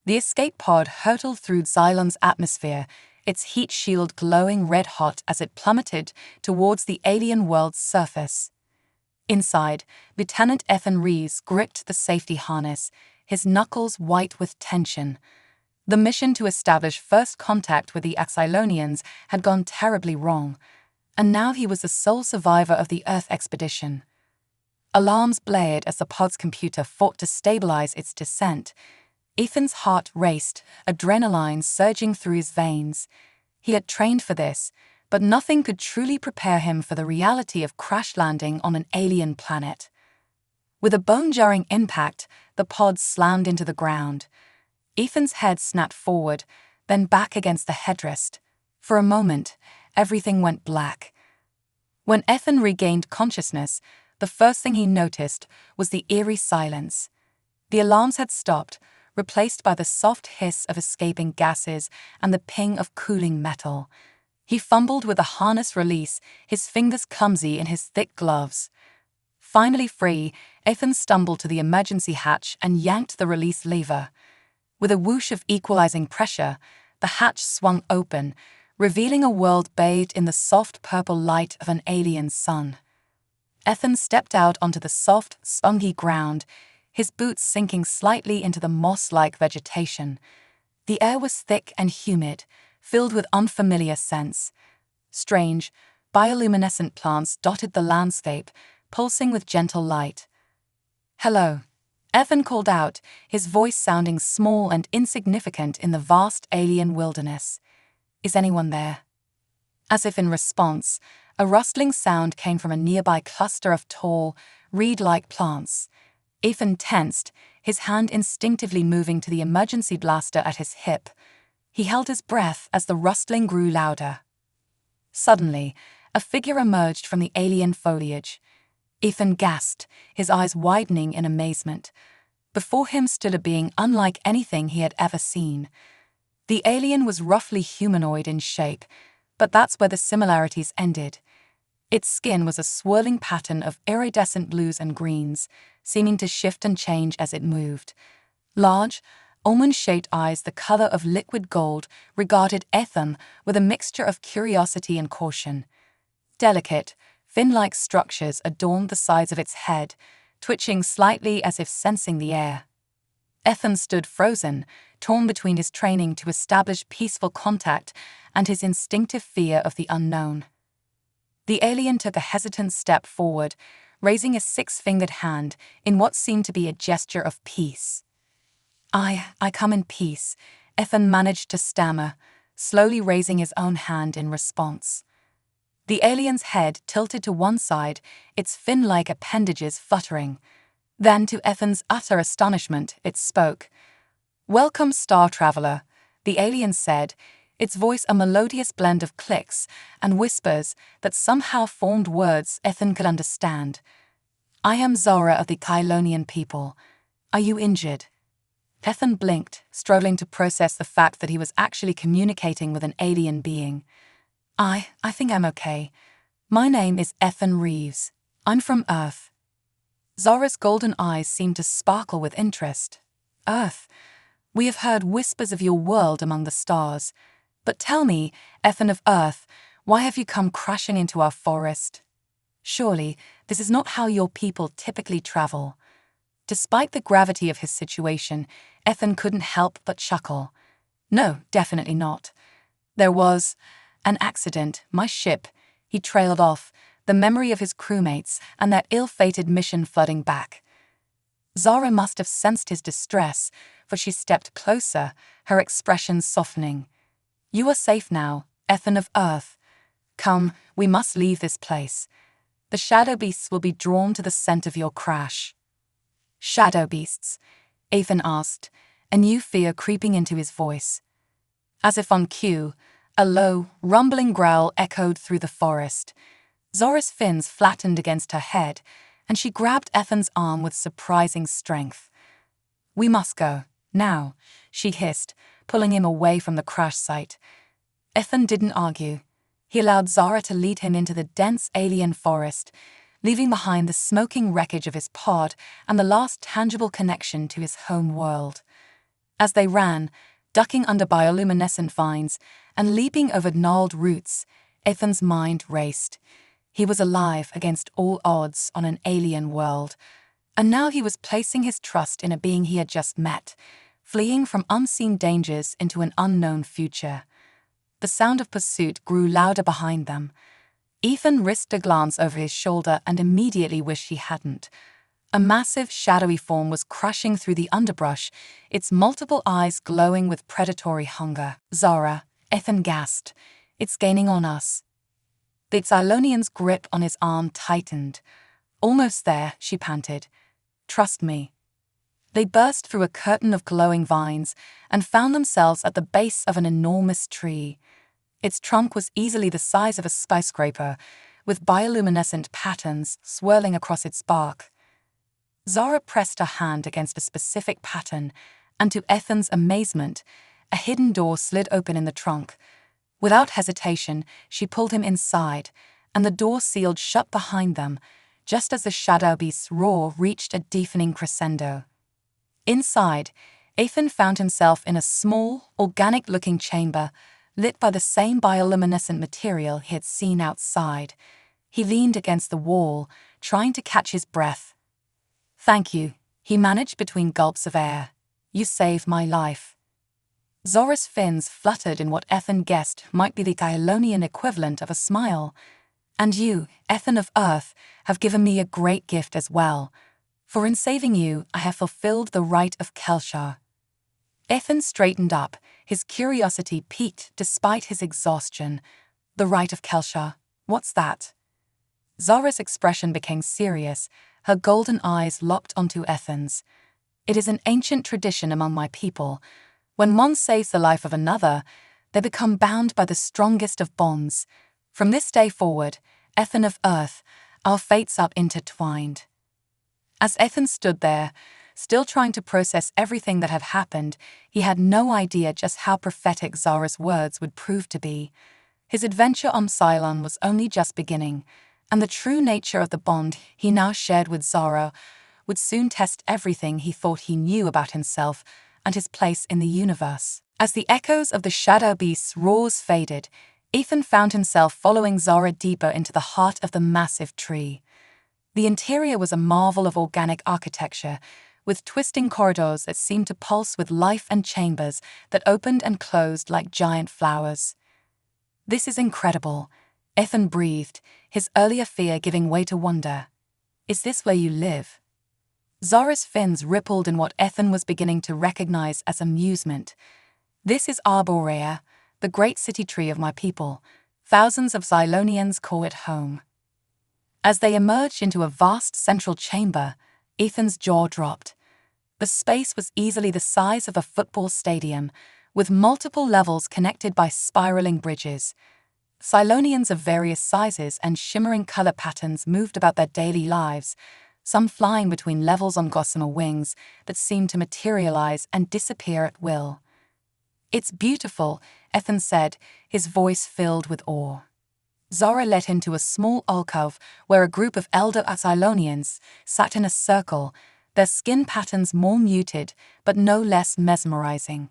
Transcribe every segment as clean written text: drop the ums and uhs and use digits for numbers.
The escape pod hurtled through Xylon's atmosphere, its heat shield glowing red-hot as it plummeted towards the alien world's surface. Inside, Lieutenant Ethan Reeves gripped the safety harness, his knuckles white with tension. The mission to establish first contact with the Axylonians had gone terribly wrong, and now he was the sole survivor of the Earth expedition. Alarms blared as the pod's computer fought to stabilize its descent. Ethan's heart raced, adrenaline surging through his veins. He had trained for this, but nothing could truly prepare him for the reality of crash landing on an alien planet. With a bone-jarring impact, the pod slammed into the ground. Ethan's head snapped forward, then back against the headrest. For a moment, everything went black. When Ethan regained consciousness, the first thing he noticed was the eerie silence. The alarms had stopped, replaced by the soft hiss of escaping gases and the ping of cooling metal. He fumbled with the harness release, his fingers clumsy in his thick gloves. Finally free, Ethan stumbled to the emergency hatch and yanked the release lever. With a whoosh of equalizing pressure, the hatch swung open, revealing a world bathed in the soft purple light of an alien sun. Ethan stepped out onto the soft, spongy ground, his boots sinking slightly into the moss-like vegetation. The air was thick and humid, filled with unfamiliar scents. Strange, bioluminescent plants dotted the landscape, pulsing with gentle light. "Hello," Ethan called out, his voice sounding small and insignificant in the vast alien wilderness. "Is anyone there?" As if in response, a rustling sound came from a nearby cluster of tall, reed-like plants. Ethan tensed, his hand instinctively moving to the emergency blaster at his hip. He held his breath as the rustling grew louder. Suddenly, a figure emerged from the alien foliage. Ethan gasped, his eyes widening in amazement. Before him stood a being unlike anything he had ever seen. The alien was roughly humanoid in shape, but that's where the similarities ended. Its skin was a swirling pattern of iridescent blues and greens, seeming to shift and change as it moved. Large, almond-shaped eyes the color of liquid gold regarded Ethan with a mixture of curiosity and caution. Delicate, fin-like structures adorned the sides of its head, twitching slightly as if sensing the air. Ethan stood frozen, torn between his training to establish peaceful contact and his instinctive fear of the unknown. The alien took a hesitant step forward, raising a six-fingered hand in what seemed to be a gesture of peace. I come in peace," Ethan managed to stammer, slowly raising his own hand in response. The alien's head tilted to one side, its fin-like appendages fluttering. Then, to Ethan's utter astonishment, it spoke. "Welcome, Star Traveler," the alien said, its voice a melodious blend of clicks and whispers that somehow formed words Ethan could understand. "I am Zora of the Kylonian people. Are you injured?" Ethan blinked, struggling to process the fact that he was actually communicating with an alien being. I think I'm okay. My name is Ethan Reeves. I'm from Earth." Zora's golden eyes seemed to sparkle with interest. "Earth? We have heard whispers of your world among the stars. But tell me, Ethan of Earth, why have you come crashing into our forest? Surely, this is not how your people typically travel." Despite the gravity of his situation, Ethan couldn't help but chuckle. "No, definitely not. There was an accident, my ship," he trailed off, the memory of his crewmates and that ill-fated mission flooding back. Zora must have sensed his distress, for she stepped closer, her expression softening. "You are safe now, Ethan of Earth. Come, we must leave this place. The shadow beasts will be drawn to the scent of your crash." "Shadow beasts?" Ethan asked, a new fear creeping into his voice. As if on cue, a low, rumbling growl echoed through the forest. Zora's fins flattened against her head, and she grabbed Ethan's arm with surprising strength. "We must go, now," she hissed, pulling him away from the crash site. Ethan didn't argue. He allowed Zora to lead him into the dense alien forest, leaving behind the smoking wreckage of his pod and the last tangible connection to his home world. As they ran, ducking under bioluminescent vines and leaping over gnarled roots, Ethan's mind raced. He was alive against all odds on an alien world, and now he was placing his trust in a being he had just met, fleeing from unseen dangers into an unknown future. The sound of pursuit grew louder behind them. Ethan risked a glance over his shoulder and immediately wished he hadn't. A massive, shadowy form was crushing through the underbrush, its multiple eyes glowing with predatory hunger. "Zara," Ethan gasped. "It's gaining on us." The Xylonian's grip on his arm tightened. "Almost there," she panted. "Trust me." They burst through a curtain of glowing vines and found themselves at the base of an enormous tree. Its trunk was easily the size of a skyscraper, with bioluminescent patterns swirling across its bark. Zara pressed her hand against a specific pattern, and to Ethan's amazement, a hidden door slid open in the trunk. Without hesitation, she pulled him inside, and the door sealed shut behind them, just as the shadow beast's roar reached a deafening crescendo. Inside, Ethan found himself in a small, organic-looking chamber, lit by the same bioluminescent material he had seen outside. He leaned against the wall, trying to catch his breath. "Thank you," he managed between gulps of air. "You saved my life." Zora's fins fluttered in what Ethan guessed might be the Gylonian equivalent of a smile. "And you, Ethan of Earth, have given me a great gift as well. For in saving you, I have fulfilled the rite of Kelshar." Ethan straightened up, his curiosity piqued despite his exhaustion. "The rite of Kelshar? What's that?" Zora's expression became serious, her golden eyes locked onto Ethan's. "It is an ancient tradition among my people. When one saves the life of another, they become bound by the strongest of bonds. From this day forward, Ethan of Earth, our fates are intertwined." As Ethan stood there, still trying to process everything that had happened, he had no idea just how prophetic Zara's words would prove to be. His adventure on Cylon was only just beginning, and the true nature of the bond he now shared with Zara would soon test everything he thought he knew about himself and his place in the universe. As the echoes of the Shadow Beast's roars faded, Ethan found himself following Zara deeper into the heart of the massive tree. The interior was a marvel of organic architecture, with twisting corridors that seemed to pulse with life and chambers that opened and closed like giant flowers. "This is incredible," Ethan breathed, his earlier fear giving way to wonder. "Is this where you live?" Zara's fins rippled in what Ethan was beginning to recognize as amusement. "This is Arborea, the great city tree of my people. Thousands of Xylonians call it home." As they emerged into a vast central chamber, Ethan's jaw dropped. The space was easily the size of a football stadium, with multiple levels connected by spiraling bridges. Cylonians of various sizes and shimmering color patterns moved about their daily lives, some flying between levels on gossamer wings that seemed to materialize and disappear at will. "It's beautiful," Ethan said, his voice filled with awe. Zara led him to a small alcove where a group of elder Cylonians sat in a circle, their skin patterns more muted but no less mesmerizing.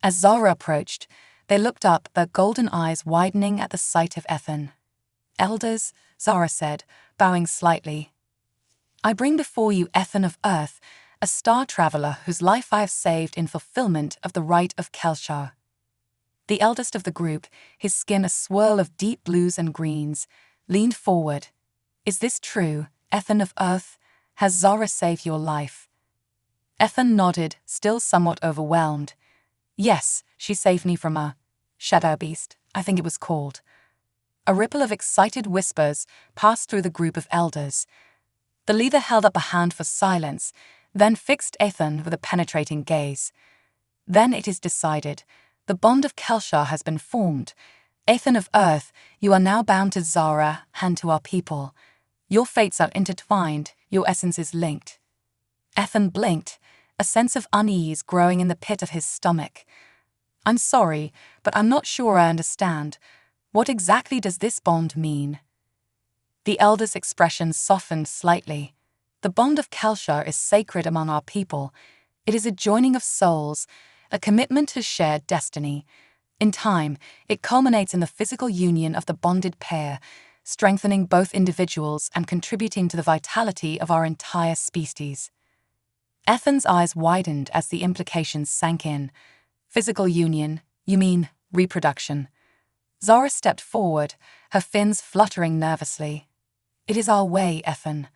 As Zara approached, they looked up, their golden eyes widening at the sight of Ethan. "Elders," Zara said, bowing slightly. "I bring before you Ethan of Earth, a star traveler whose life I have saved in fulfillment of the rite of Kelshar." The eldest of the group, his skin a swirl of deep blues and greens, leaned forward. "Is this true, Ethan of Earth? Has Zara saved your life?" Ethan nodded, still somewhat overwhelmed. "Yes, she saved me from a shadow beast, I think it was called." A ripple of excited whispers passed through the group of elders. The leader held up a hand for silence, then fixed Ethan with a penetrating gaze. "Then it is decided. The bond of Kelshar has been formed. Ethan of Earth, you are now bound to Zara and to our people. Your fates are intertwined, your essence is linked." Ethan blinked, a sense of unease growing in the pit of his stomach. "I'm sorry, but I'm not sure I understand. What exactly does this bond mean?" The elder's expression softened slightly. "The bond of Kelshar is sacred among our people. It is a joining of souls, a commitment to shared destiny. In time, it culminates in the physical union of the bonded pair, strengthening both individuals and contributing to the vitality of our entire species. Ethan's eyes widened as the implications sank in. Physical union, you mean reproduction? Zara stepped forward, her fins fluttering nervously. It is our way, Ethan.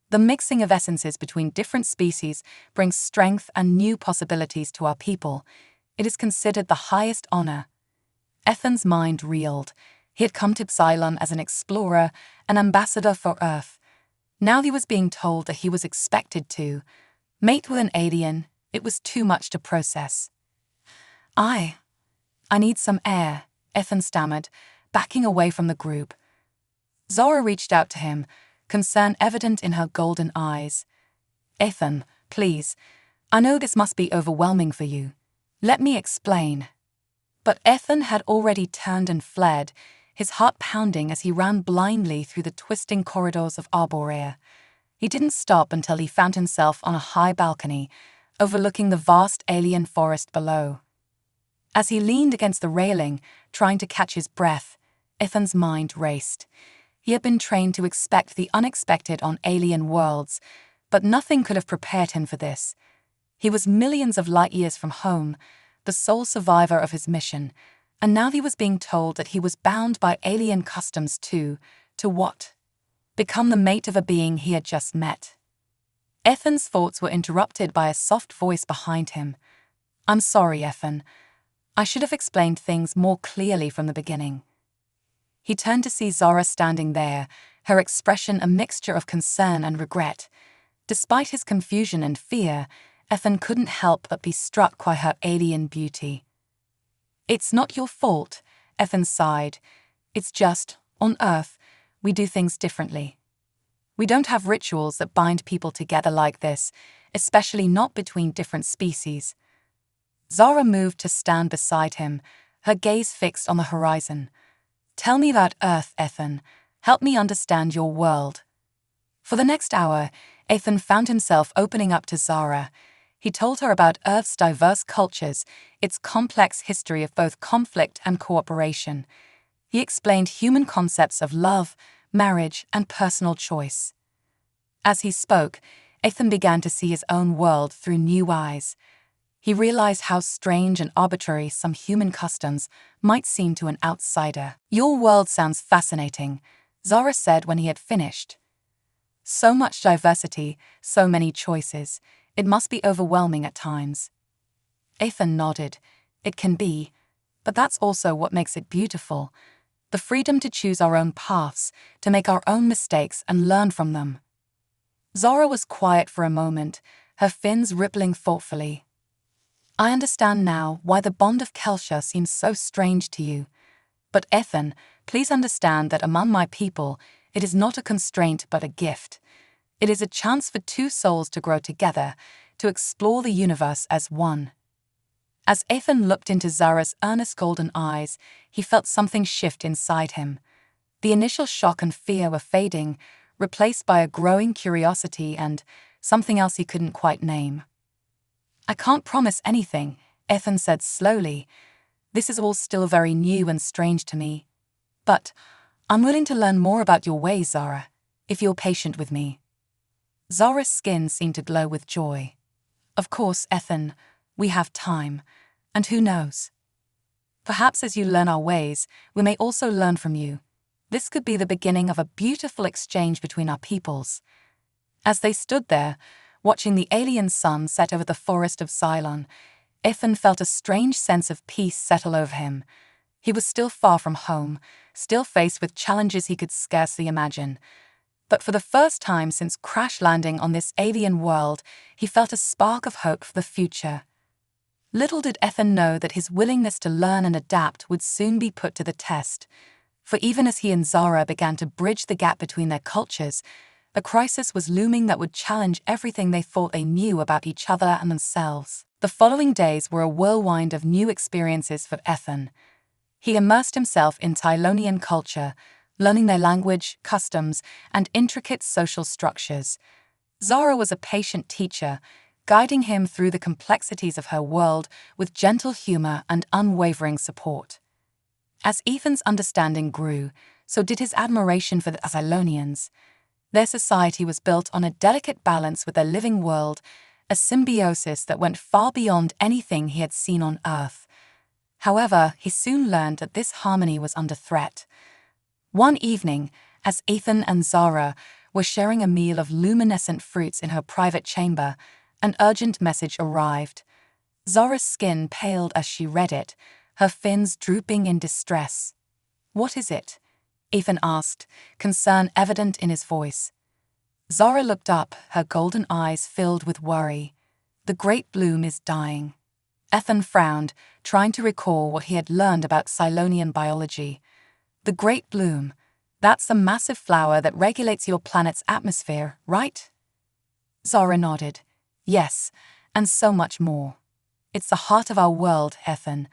The mixing of essences between different species brings strength and new possibilities to our people. It is considered the highest honor. Ethan's mind reeled. He had come to Cylon as an explorer, an ambassador for Earth. Now he was being told that he was expected to mate with an alien. It was too much to process. I need some air, Ethan stammered, backing away from the group. Zara reached out to him, concern evident in her golden eyes. Ethan, please, I know this must be overwhelming for you. Let me explain. But Ethan had already turned and fled, his heart pounding as he ran blindly through the twisting corridors of Arborea. He didn't stop until he found himself on a high balcony, overlooking the vast alien forest below. As he leaned against the railing, trying to catch his breath, Ethan's mind raced. He had been trained to expect the unexpected on alien worlds, but nothing could have prepared him for this. He was millions of light years from home, the sole survivor of his mission, and now he was being told that he was bound by alien customs to what? Become the mate of a being he had just met. Ethan's thoughts were interrupted by a soft voice behind him. I'm sorry, Ethan. I should have explained things more clearly from the beginning. He turned to see Zara standing there, her expression a mixture of concern and regret. Despite his confusion and fear, Ethan couldn't help but be struck by her alien beauty. It's not your fault, Ethan sighed. It's just, on Earth, we do things differently. We don't have rituals that bind people together like this, especially not between different species. Zara moved to stand beside him, her gaze fixed on the horizon. Tell me about Earth, Ethan. Help me understand your world. For the next hour, Ethan found himself opening up to Zara. He told her about Earth's diverse cultures, its complex history of both conflict and cooperation. He explained human concepts of love, marriage, and personal choice. As he spoke, Ethan began to see his own world through new eyes. He realized how strange and arbitrary some human customs might seem to an outsider. Your world sounds fascinating, Zara said when he had finished. So much diversity, so many choices. It must be overwhelming at times. Ethan nodded. It can be, but that's also what makes it beautiful. The freedom to choose our own paths, to make our own mistakes and learn from them. Zara was quiet for a moment, her fins rippling thoughtfully. I understand now why the bond of Kelsha seems so strange to you. But Ethan, please understand that among my people, it is not a constraint but a gift. It is a chance for two souls to grow together, to explore the universe as one. As Ethan looked into Zara's earnest golden eyes, he felt something shift inside him. The initial shock and fear were fading, replaced by a growing curiosity and something else he couldn't quite name. I can't promise anything, Ethan said slowly. This is all still very new and strange to me. But I'm willing to learn more about your ways, Zara, if you're patient with me. Zara's skin seemed to glow with joy. Of course, Ethan, we have time. And who knows? Perhaps as you learn our ways, we may also learn from you. This could be the beginning of a beautiful exchange between our peoples. As they stood there, watching the alien sun set over the forest of Cylon, Ethan felt a strange sense of peace settle over him. He was still far from home, still faced with challenges he could scarcely imagine. But for the first time since crash landing on this alien world, he felt a spark of hope for the future. Little did Ethan know that his willingness to learn and adapt would soon be put to the test. For even as he and Zara began to bridge the gap between their cultures, a crisis was looming that would challenge everything they thought they knew about each other and themselves. The following days were a whirlwind of new experiences for Ethan. He immersed himself in Tylonian culture, learning their language, customs, and intricate social structures. Zara was a patient teacher, guiding him through the complexities of her world with gentle humor and unwavering support. As Ethan's understanding grew, so did his admiration for the Cylonians. Their society was built on a delicate balance with their living world, a symbiosis that went far beyond anything he had seen on Earth. However, he soon learned that this harmony was under threat. One evening, as Ethan and Zara were sharing a meal of luminescent fruits in her private chamber, an urgent message arrived. Zara's skin paled as she read it, her fins drooping in distress. "What is it?" Ethan asked, concern evident in his voice. Zara looked up, her golden eyes filled with worry. "The great bloom is dying." Ethan frowned, trying to recall what he had learned about Cylonian biology. "The great bloom, that's the massive flower that regulates your planet's atmosphere, right?" Zara nodded. "Yes, and so much more. It's the heart of our world, Ethan.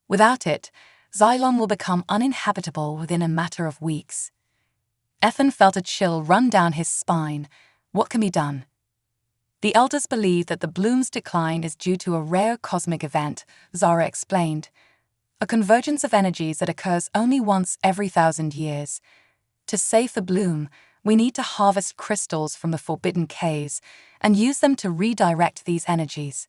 Without it, Xylon will become uninhabitable within a matter of weeks." Ethan felt a chill run down his spine. What can be done? "The elders believe that the bloom's decline is due to a rare cosmic event," Zara explained. "A convergence of energies that occurs only once every 1,000 years. To save the bloom, we need to harvest crystals from the forbidden caves and use them to redirect these energies."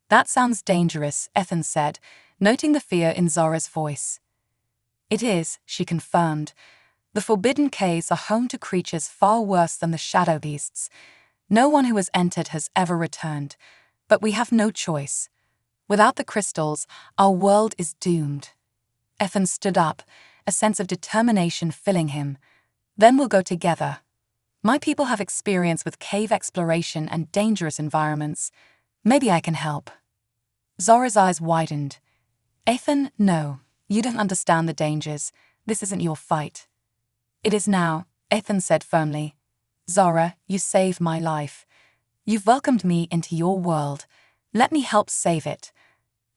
"That sounds dangerous," Ethan said, noting the fear in Zara's voice. "It is," she confirmed. "The forbidden caves are home to creatures far worse than the shadow beasts. No one who has entered has ever returned, but we have no choice. Without the crystals, our world is doomed." Ethan stood up, a sense of determination filling him. "Then we'll go together. My people have experience with cave exploration and dangerous environments. Maybe I can help." Zara's eyes widened. "Ethan, no, you don't understand the dangers. This isn't your fight." "It is now," Ethan said firmly. "Zara, you saved my life. You've welcomed me into your world. Let me help save it."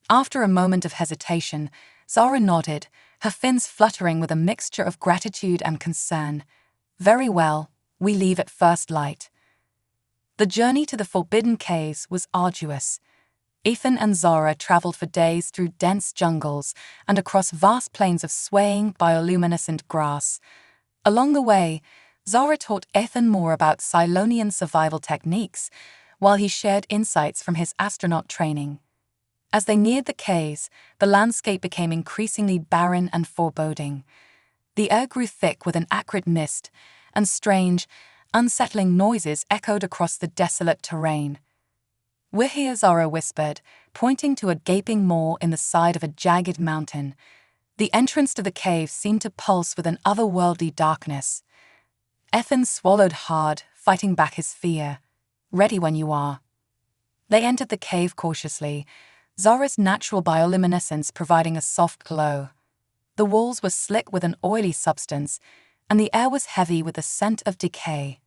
After a moment of hesitation, Zara nodded, her fins fluttering with a mixture of gratitude and concern. "Very well, we leave at first light." The journey to the Forbidden Caves was arduous. Ethan and Zara traveled for days through dense jungles and across vast plains of swaying, bioluminescent grass. Along the way, Zara taught Ethan more about Cylonian survival techniques, while he shared insights from his astronaut training. As they neared the caves, the landscape became increasingly barren and foreboding. The air grew thick with an acrid mist, and strange, unsettling noises echoed across the desolate terrain. "We're here," Zara whispered, pointing to a gaping maw in the side of a jagged mountain. The entrance to the cave seemed to pulse with an otherworldly darkness. Ethan swallowed hard, fighting back his fear. "Ready when you are." They entered the cave cautiously, Zara's natural bioluminescence providing a soft glow. The walls were slick with an oily substance, and the air was heavy with the scent of decay.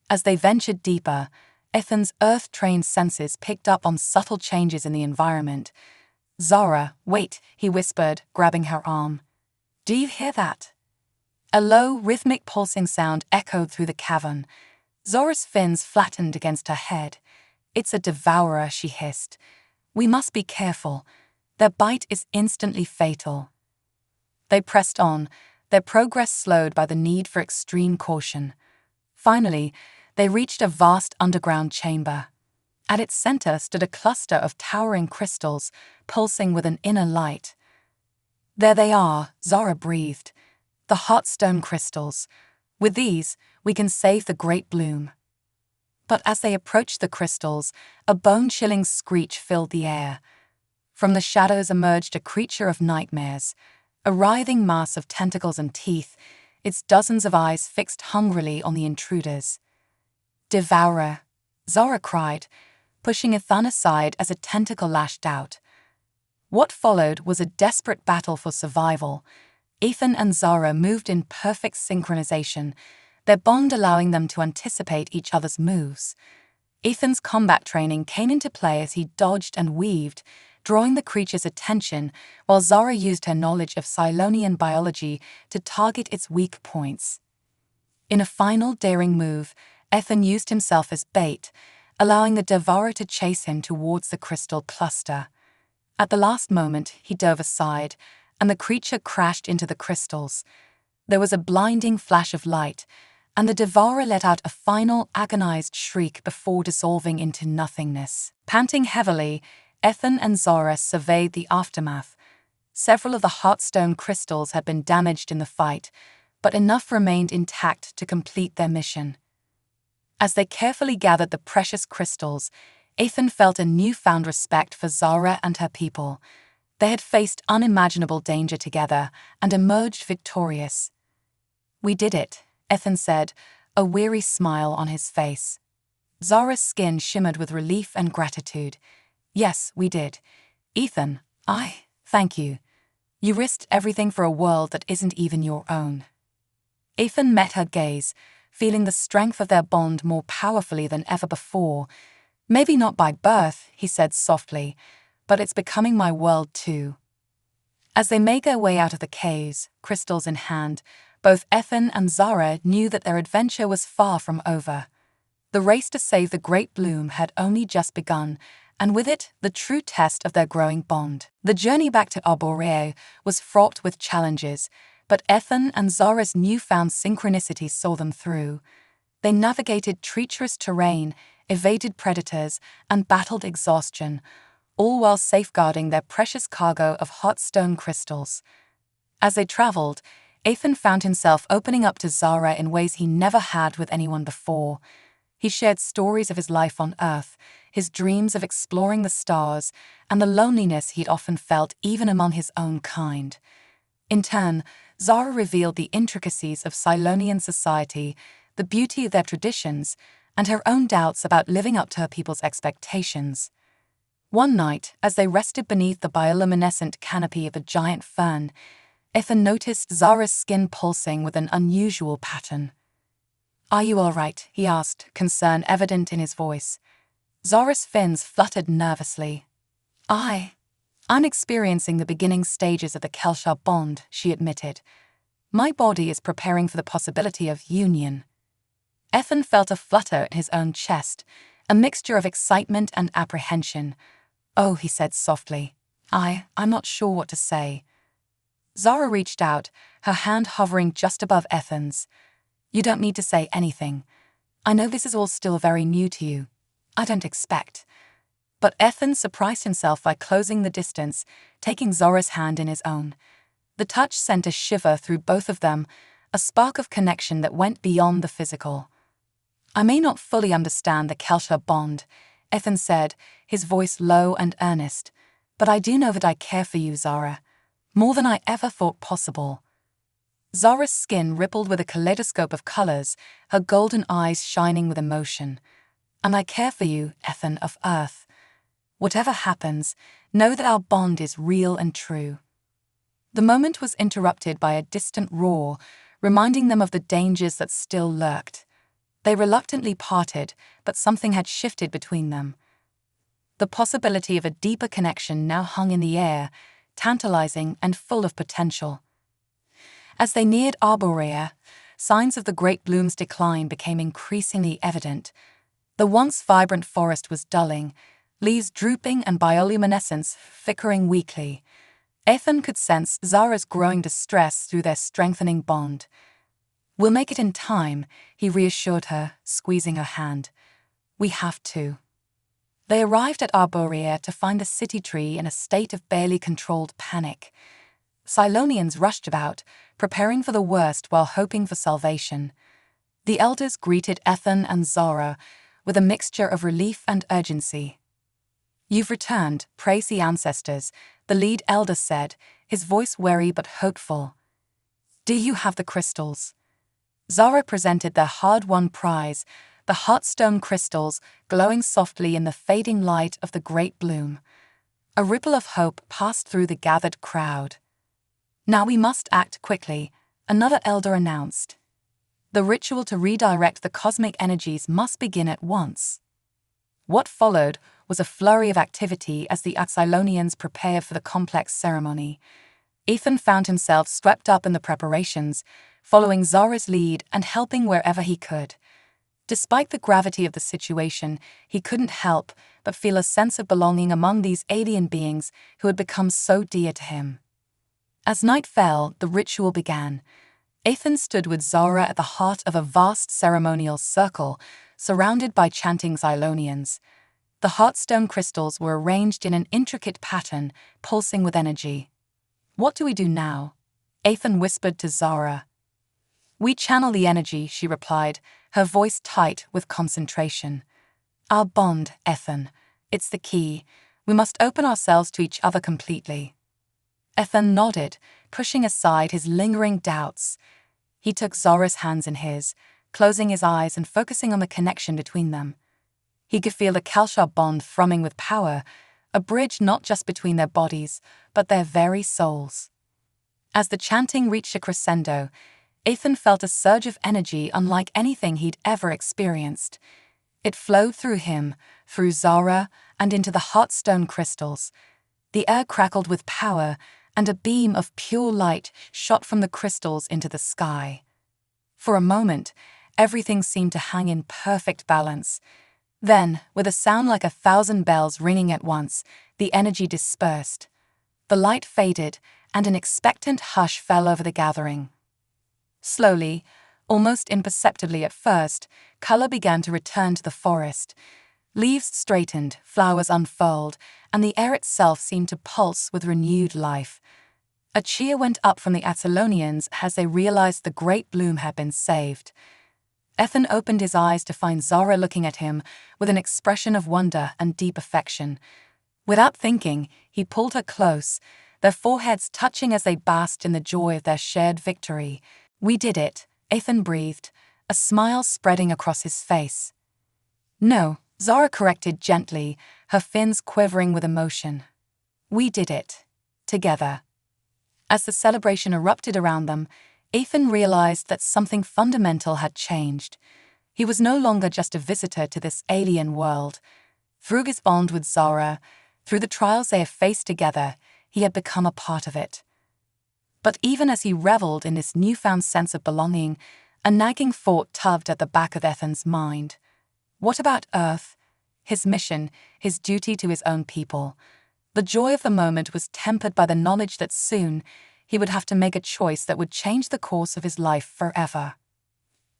As they ventured deeper, Ethan's earth-trained senses picked up on subtle changes in the environment. "Zara, wait," he whispered, grabbing her arm. "Do you hear that?" A low, rhythmic pulsing sound echoed through the cavern. Zara's fins flattened against her head. "It's a devourer," she hissed. "We must be careful. Their bite is instantly fatal." They pressed on, their progress slowed by the need for extreme caution. Finally, they reached a vast underground chamber. At its center stood a cluster of towering crystals, pulsing with an inner light. "There they are," Zara breathed. "The hot stone crystals. With these, we can save the great bloom." But as they approached the crystals, a bone-chilling screech filled the air. From the shadows emerged a creature of nightmares, a writhing mass of tentacles and teeth, its dozens of eyes fixed hungrily on the intruders. "Devourer," Zara cried, pushing Ethan aside as a tentacle lashed out. What followed was a desperate battle for survival. Ethan and Zara moved in perfect synchronization, their bond allowing them to anticipate each other's moves. Ethan's combat training came into play as he dodged and weaved, drawing the creature's attention, while Zara used her knowledge of Cylonian biology to target its weak points. In a final daring move, Ethan used himself as bait, allowing the devourer to chase him towards the crystal cluster. At the last moment, he dove aside, and the creature crashed into the crystals. There was a blinding flash of light, and the devourer let out a final agonized shriek before dissolving into nothingness. Panting heavily, Ethan and Zara surveyed the aftermath. Several of the heartstone crystals had been damaged in the fight, but enough remained intact to complete their mission. As they carefully gathered the precious crystals, Ethan felt a newfound respect for Zara and her people. They had faced unimaginable danger together and emerged victorious. "We did it," Ethan said, a weary smile on his face. Zara's skin shimmered with relief and gratitude. "Yes, we did. Ethan, thank you. You risked everything for a world that isn't even your own." Ethan met her gaze, feeling the strength of their bond more powerfully than ever before. "Maybe not by birth," he said softly, "but it's becoming my world too." As they made their way out of the caves, crystals in hand, both Ethan and Zara knew that their adventure was far from over. The race to save the Great Bloom had only just begun, and with it, the true test of their growing bond. The journey back to Arborea was fraught with challenges, but Ethan and Zara's newfound synchronicity saw them through. They navigated treacherous terrain, evaded predators, and battled exhaustion, all while safeguarding their precious cargo of heartstone crystals. As they traveled, Ethan found himself opening up to Zara in ways he never had with anyone before. He shared stories of his life on Earth, his dreams of exploring the stars, and the loneliness he'd often felt even among his own kind. In turn, Zara revealed the intricacies of Cylonian society, the beauty of their traditions, and her own doubts about living up to her people's expectations. One night, as they rested beneath the bioluminescent canopy of a giant fern, Ethan noticed Zara's skin pulsing with an unusual pattern. "Are you all right?" he asked, concern evident in his voice. Zara's fins fluttered nervously. I'm experiencing the beginning stages of the Kelshar bond," she admitted. "My body is preparing for the possibility of union." Ethan felt a flutter in his own chest, a mixture of excitement and apprehension. "Oh," he said softly, I'm not sure what to say." Zara reached out, her hand hovering just above Ethan's. "You don't need to say anything. I know this is all still very new to you. I don't expect." But Ethan surprised himself by closing the distance, taking Zara's hand in his own. The touch sent a shiver through both of them, a spark of connection that went beyond the physical. "I may not fully understand the Kelshar bond," Ethan said, his voice low and earnest, "but I do know that I care for you, Zara, more than I ever thought possible." Zara's skin rippled with a kaleidoscope of colors, her golden eyes shining with emotion. "And I care for you, Ethan of Earth. Whatever happens, know that our bond is real and true." The moment was interrupted by a distant roar, reminding them of the dangers that still lurked. They reluctantly parted, but something had shifted between them. The possibility of a deeper connection now hung in the air, tantalizing and full of potential. As they neared Arborea, signs of the Great Bloom's decline became increasingly evident. The once vibrant forest was dulling, leaves drooping and bioluminescence flickering weakly. Ethan could sense Zara's growing distress through their strengthening bond. "We'll make it in time," he reassured her, squeezing her hand. "We have to." They arrived at Arborea to find the city tree in a state of barely controlled panic. Cylonians rushed about, preparing for the worst while hoping for salvation. The elders greeted Ethan and Zara with a mixture of relief and urgency. "You've returned, praise the ancestors," the lead elder said, his voice wary but hopeful. "Do you have the crystals?" Zara presented their hard-won prize, the heartstone crystals glowing softly in the fading light of the Great Bloom. A ripple of hope passed through the gathered crowd. "Now we must act quickly," another elder announced. "The ritual to redirect the cosmic energies must begin at once." What followed was a flurry of activity as the Cylonians prepared for the complex ceremony. Ethan found himself swept up in the preparations, following Zara's lead and helping wherever he could. Despite the gravity of the situation, he couldn't help but feel a sense of belonging among these alien beings who had become so dear to him. As night fell, the ritual began. Ethan stood with Zara at the heart of a vast ceremonial circle, surrounded by chanting Xylonians. The heartstone crystals were arranged in an intricate pattern, pulsing with energy. "What do we do now?" Ethan whispered to Zara. "We channel the energy," she replied, her voice tight with concentration. "Our bond, Ethan. It's the key. We must open ourselves to each other completely." Ethan nodded, pushing aside his lingering doubts. He took Zara's hands in his, closing his eyes and focusing on the connection between them. He could feel the Kalshar bond thrumming with power, a bridge not just between their bodies, but their very souls. As the chanting reached a crescendo, Ethan felt a surge of energy unlike anything he'd ever experienced. It flowed through him, through Zara, and into the heartstone crystals. The air crackled with power, and a beam of pure light shot from the crystals into the sky. For a moment, everything seemed to hang in perfect balance. Then, with a sound like 1,000 bells ringing at once, the energy dispersed. The light faded, and an expectant hush fell over the gathering. Slowly, almost imperceptibly at first, color began to return to the forest. Leaves straightened, flowers unfurled, and the air itself seemed to pulse with renewed life. A cheer went up from the Atsalonians as they realized the great bloom had been saved. Ethan opened his eyes to find Zara looking at him with an expression of wonder and deep affection. Without thinking, he pulled her close, their foreheads touching as they basked in the joy of their shared victory. "We did it," Ethan breathed, a smile spreading across his face. "No," Zara corrected gently, her fins quivering with emotion. "We did it. Together." As the celebration erupted around them, Ethan realized that something fundamental had changed. He was no longer just a visitor to this alien world. Through his bond with Zara, through the trials they have faced together, he had become a part of it. But even as he reveled in this newfound sense of belonging, a nagging thought tugged at the back of Ethan's mind. What about Earth? His mission, his duty to his own people. The joy of the moment was tempered by the knowledge that soon he would have to make a choice that would change the course of his life forever.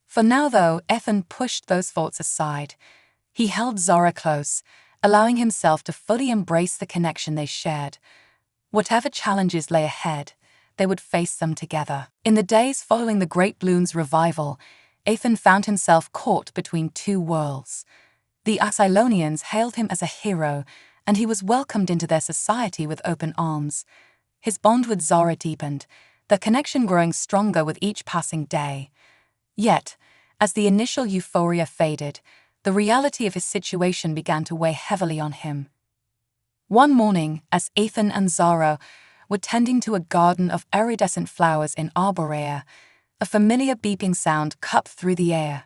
For now, though, Ethan pushed those thoughts aside. He held Zara close, allowing himself to fully embrace the connection they shared. Whatever challenges lay ahead, they would face them together. In the days following the Great Bloom's revival, Ethan found himself caught between two worlds. The Atsalonians hailed him as a hero, and he was welcomed into their society with open arms. His bond with Zara deepened, their connection growing stronger with each passing day. Yet, as the initial euphoria faded, the reality of his situation began to weigh heavily on him. One morning, as Ethan and Zara were tending to a garden of iridescent flowers in Arborea, a familiar beeping sound cut through the air.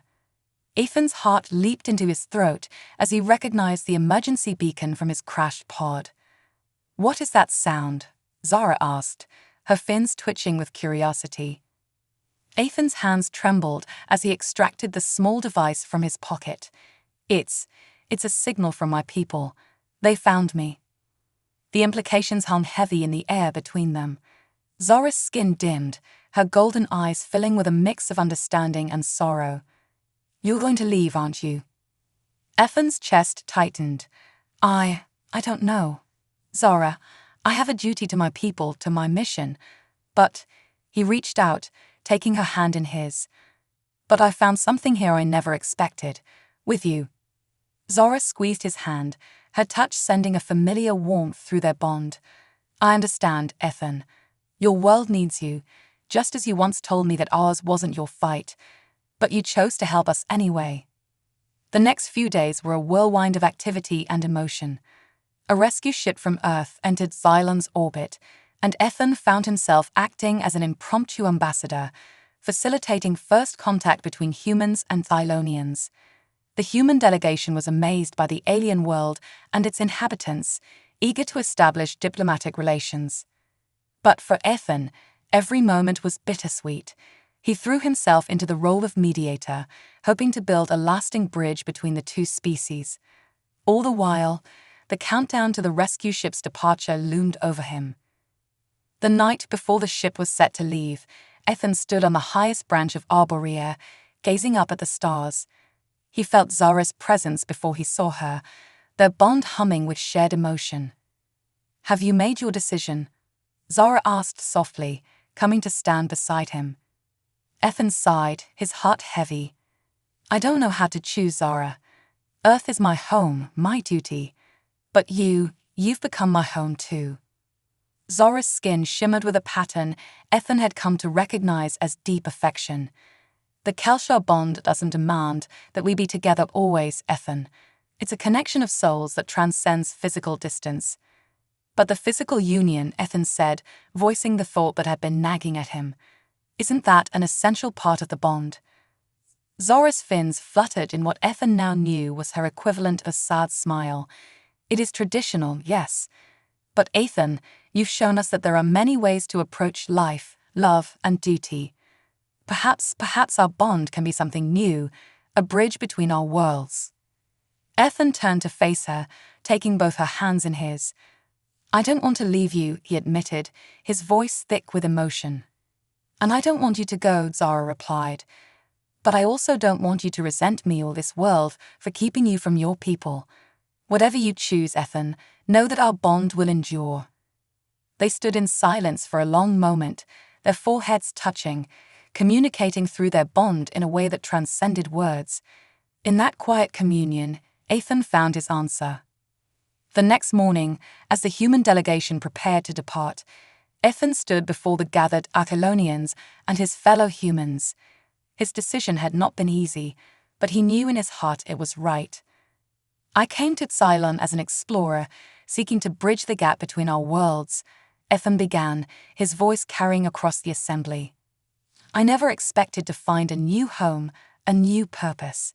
Ethan's heart leaped into his throat as he recognized the emergency beacon from his crashed pod. "What is that sound?" Zara asked, her fins twitching with curiosity. Ethan's hands trembled as he extracted the small device from his pocket. It's a signal from my people. They found me." The implications hung heavy in the air between them. Zara's skin dimmed, her golden eyes filling with a mix of understanding and sorrow. "You're going to leave, aren't you?" Ethan's chest tightened. I don't know. Zara, I have a duty to my people, to my mission." But he reached out, taking her hand in his. "But I found something here I never expected. With you." Zara squeezed his hand, her touch sending a familiar warmth through their bond. "I understand, Ethan. Your world needs you, just as you once told me that ours wasn't your fight. But you chose to help us anyway." The next few days were a whirlwind of activity and emotion. A rescue ship from Earth entered Xylon's orbit, and Ethan found himself acting as an impromptu ambassador, facilitating first contact between humans and Xylonians. The human delegation was amazed by the alien world and its inhabitants, eager to establish diplomatic relations. But for Ethan, every moment was bittersweet. He threw himself into the role of mediator, hoping to build a lasting bridge between the two species. All the while, the countdown to the rescue ship's departure loomed over him. The night before the ship was set to leave, Ethan stood on the highest branch of Arborea, gazing up at the stars. He felt Zara's presence before he saw her, their bond humming with shared emotion. "Have you made your decision?" Zara asked softly, coming to stand beside him. Ethan sighed, his heart heavy. "I don't know how to choose, Zara. Earth is my home, my duty. But you've become my home too." Zara's skin shimmered with a pattern Ethan had come to recognize as deep affection. "The Kelshar bond doesn't demand that we be together always, Ethan. It's a connection of souls that transcends physical distance." "But the physical union," Ethan said, voicing the thought that had been nagging at him. "Isn't that an essential part of the bond?" Zara's fins fluttered in what Ethan now knew was her equivalent of a sad smile. "It is traditional, yes. But Ethan, you've shown us that there are many ways to approach life, love, and duty. Perhaps our bond can be something new, a bridge between our worlds." Ethan turned to face her, taking both her hands in his. "I don't want to leave you," he admitted, his voice thick with emotion. "And I don't want you to go," Zara replied. "But I also don't want you to resent me or this world for keeping you from your people. Whatever you choose, Ethan, know that our bond will endure." They stood in silence for a long moment, their foreheads touching, communicating through their bond in a way that transcended words. In that quiet communion, Ethan found his answer. The next morning, as the human delegation prepared to depart, Ethan stood before the gathered Athelonians and his fellow humans. His decision had not been easy, but he knew in his heart it was right. "I came to Cylon as an explorer, seeking to bridge the gap between our worlds," Ethan began, his voice carrying across the assembly. "I never expected to find a new home, a new purpose.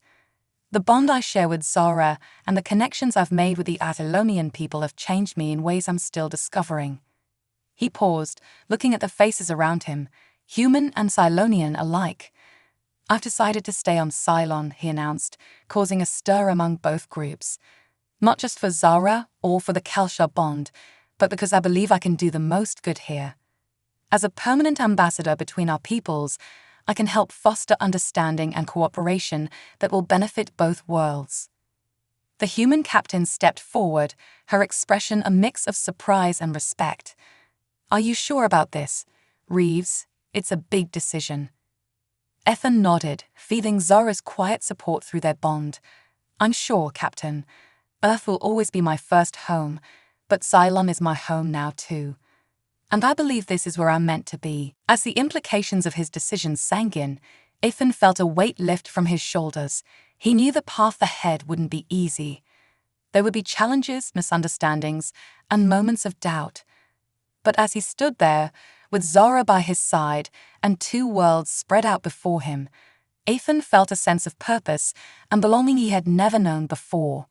The bond I share with Zara and the connections I've made with the Athelonian people have changed me in ways I'm still discovering." He paused, looking at the faces around him, human and Cylonian alike. "I've decided to stay on Cylon," he announced, causing a stir among both groups. "Not just for Zara or for the Kelshar bond, but because I believe I can do the most good here. As a permanent ambassador between our peoples, I can help foster understanding and cooperation that will benefit both worlds." The human captain stepped forward, her expression a mix of surprise and respect. "Are you sure about this, Reeves? It's a big decision." Ethan nodded, feeling Zara's quiet support through their bond. "I'm sure, Captain. Earth will always be my first home, but Cylon is my home now too. And I believe this is where I'm meant to be." As the implications of his decision sank in, Ethan felt a weight lift from his shoulders. He knew the path ahead wouldn't be easy. There would be challenges, misunderstandings, and moments of doubt. But as he stood there, with Zara by his side and two worlds spread out before him, Ethan felt a sense of purpose and belonging he had never known before.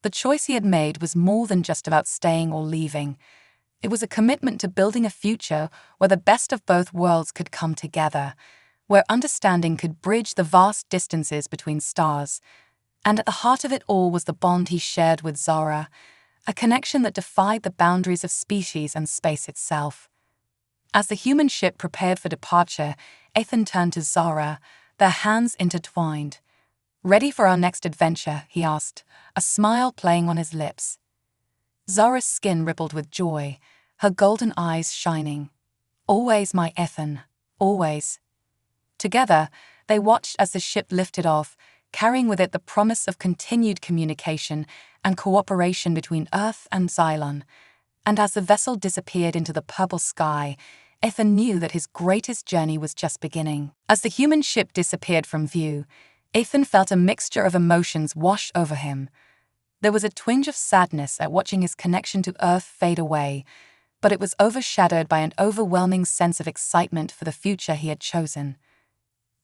The choice he had made was more than just about staying or leaving. It was a commitment to building a future where the best of both worlds could come together, where understanding could bridge the vast distances between stars. And at the heart of it all was the bond he shared with Zara, a connection that defied the boundaries of species and space itself. As the human ship prepared for departure, Ethan turned to Zara, their hands intertwined. "Ready for our next adventure?" he asked, a smile playing on his lips. Zara's skin rippled with joy, her golden eyes shining. "Always, my Ethan, always." Together, they watched as the ship lifted off, carrying with it the promise of continued communication and cooperation between Earth and Cylon. And as the vessel disappeared into the purple sky, Ethan knew that his greatest journey was just beginning. As the human ship disappeared from view, Ethan felt a mixture of emotions wash over him. There was a twinge of sadness at watching his connection to Earth fade away, but it was overshadowed by an overwhelming sense of excitement for the future he had chosen.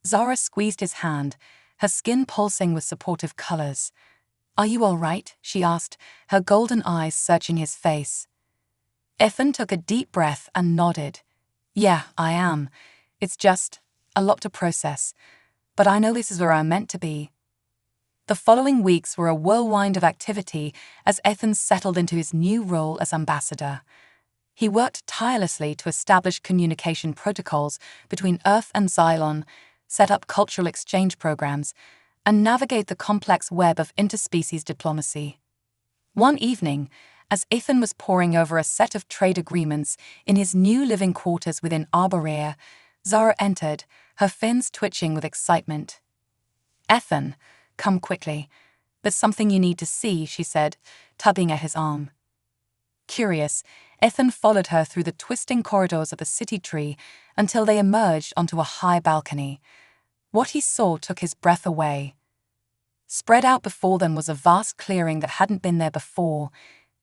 Zara squeezed his hand, her skin pulsing with supportive colors. "Are you all right?" she asked, her golden eyes searching his face. Ethan took a deep breath and nodded. "Yeah, I am. It's just, a lot to process, but I know this is where I'm meant to be." The following weeks were a whirlwind of activity as Ethan settled into his new role as ambassador. He worked tirelessly to establish communication protocols between Earth and Xylon, set up cultural exchange programs, and navigate the complex web of interspecies diplomacy. One evening, as Ethan was poring over a set of trade agreements in his new living quarters within Arborea, Zara entered, her fins twitching with excitement. "Ethan, come quickly. There's something you need to see," she said, tugging at his arm. Curious, Ethan followed her through the twisting corridors of the city tree until they emerged onto a high balcony. What he saw took his breath away. Spread out before them was a vast clearing that hadn't been there before.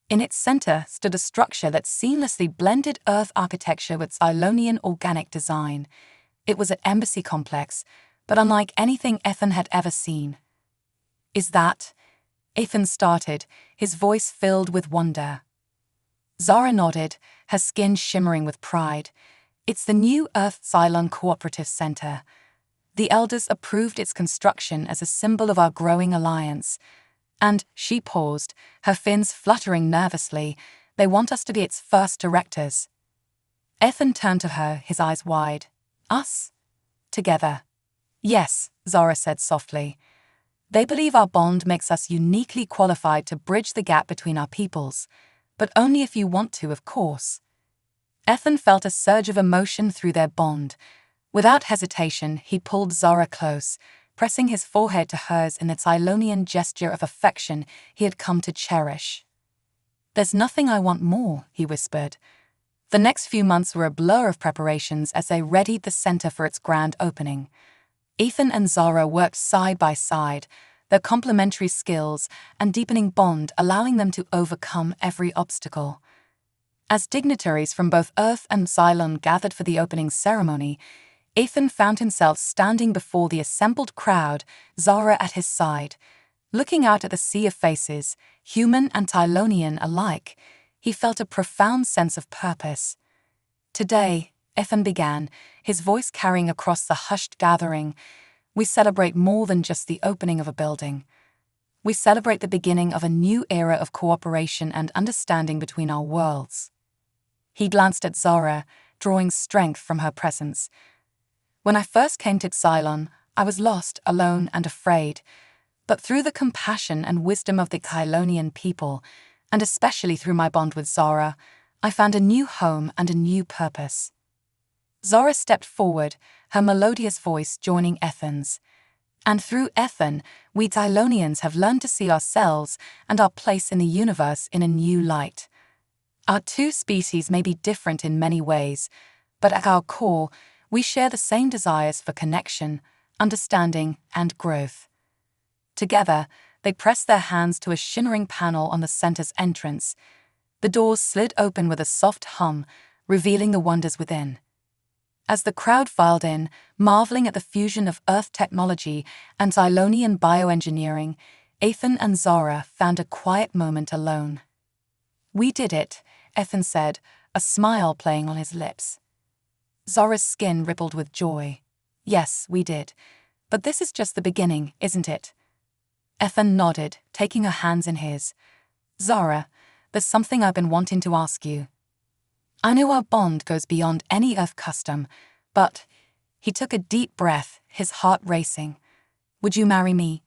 In its center stood a structure that seamlessly blended Earth architecture with Xylonian organic design. It was an embassy complex, but unlike anything Ethan had ever seen. "Is that?" Ethan started, his voice filled with wonder. Zara nodded, her skin shimmering with pride. "It's the new Earth Xylon Cooperative Center. The elders approved its construction as a symbol of our growing alliance. And," she paused, her fins fluttering nervously, "they want us to be its first directors." Ethan turned to her, his eyes wide. "Us? Together?" "Yes," Zara said softly. "They believe our bond makes us uniquely qualified to bridge the gap between our peoples, but only if you want to, of course." Ethan felt a surge of emotion through their bond. Without hesitation, he pulled Zara close, pressing his forehead to hers in the Xylonian gesture of affection he had come to cherish. "There's nothing I want more," he whispered. The next few months were a blur of preparations as they readied the center for its grand opening. Ethan and Zara worked side by side, their complementary skills and deepening bond allowing them to overcome every obstacle. As dignitaries from both Earth and Xylon gathered for the opening ceremony, Ethan found himself standing before the assembled crowd, Zara at his side. Looking out at the sea of faces, human and Xylonian alike, he felt a profound sense of purpose. "Today," Ethan began, his voice carrying across the hushed gathering, "we celebrate more than just the opening of a building. We celebrate the beginning of a new era of cooperation and understanding between our worlds." He glanced at Zara, drawing strength from her presence. "When I first came to Xylon, I was lost, alone, and afraid. But through the compassion and wisdom of the Xylonian people, and especially through my bond with Zara, I found a new home and a new purpose." Zara stepped forward, her melodious voice joining Ethan's. "And through Ethan, we Xylonians have learned to see ourselves and our place in the universe in a new light. Our two species may be different in many ways, but at our core, we share the same desires for connection, understanding, and growth." Together, they pressed their hands to a shimmering panel on the center's entrance. The doors slid open with a soft hum, revealing the wonders within. As the crowd filed in, marveling at the fusion of Earth technology and Xylonian bioengineering, Ethan and Zara found a quiet moment alone. "We did it," Ethan said, a smile playing on his lips. Zara's skin rippled with joy. "Yes, we did. But this is just the beginning, isn't it?" Ethan nodded, taking her hands in his. "Zara, there's something I've been wanting to ask you. I know our bond goes beyond any Earth custom, but..." He took a deep breath, his heart racing. "Would you marry me?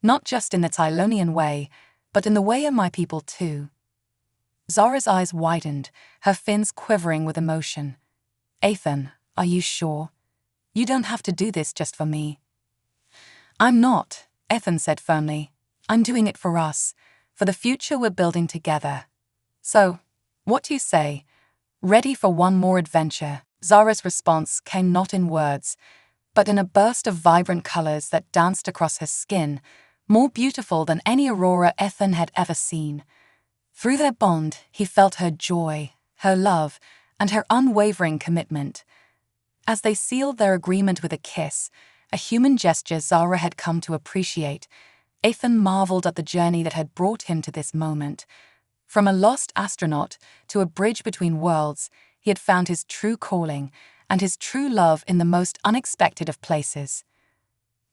Not just in the Xylonian way, but in the way of my people too." Zara's eyes widened, her fins quivering with emotion. "Ethan, are you sure? You don't have to do this just for me." "I'm not," Ethan said firmly. "I'm doing it for us, for the future we're building together. So, what do you say? Ready for one more adventure?" Zara's response came not in words, but in a burst of vibrant colors that danced across her skin, more beautiful than any aurora Ethan had ever seen. Through their bond, he felt her joy, her love, and her unwavering commitment. As they sealed their agreement with a kiss, a human gesture Zara had come to appreciate, Ethan marveled at the journey that had brought him to this moment. From a lost astronaut to a bridge between worlds, he had found his true calling, and his true love in the most unexpected of places.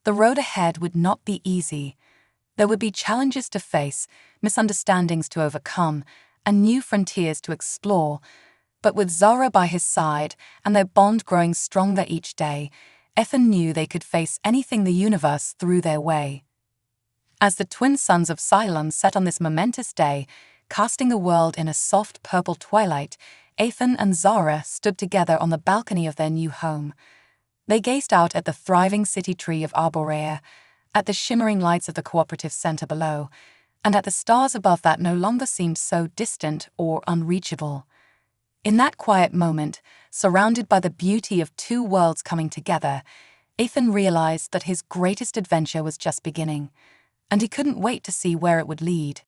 The road ahead would not be easy. There would be challenges to face, misunderstandings to overcome, and new frontiers to explore. But with Zara by his side and their bond growing stronger each day, Ethan knew they could face anything the universe threw their way. As the twin sons of Cylon set on this momentous day, casting the world in a soft purple twilight, Ethan and Zara stood together on the balcony of their new home. They gazed out at the thriving city tree of Arborea, at the shimmering lights of the cooperative center below, and at the stars above that no longer seemed so distant or unreachable. In that quiet moment, surrounded by the beauty of two worlds coming together, Ethan realized that his greatest adventure was just beginning, and he couldn't wait to see where it would lead.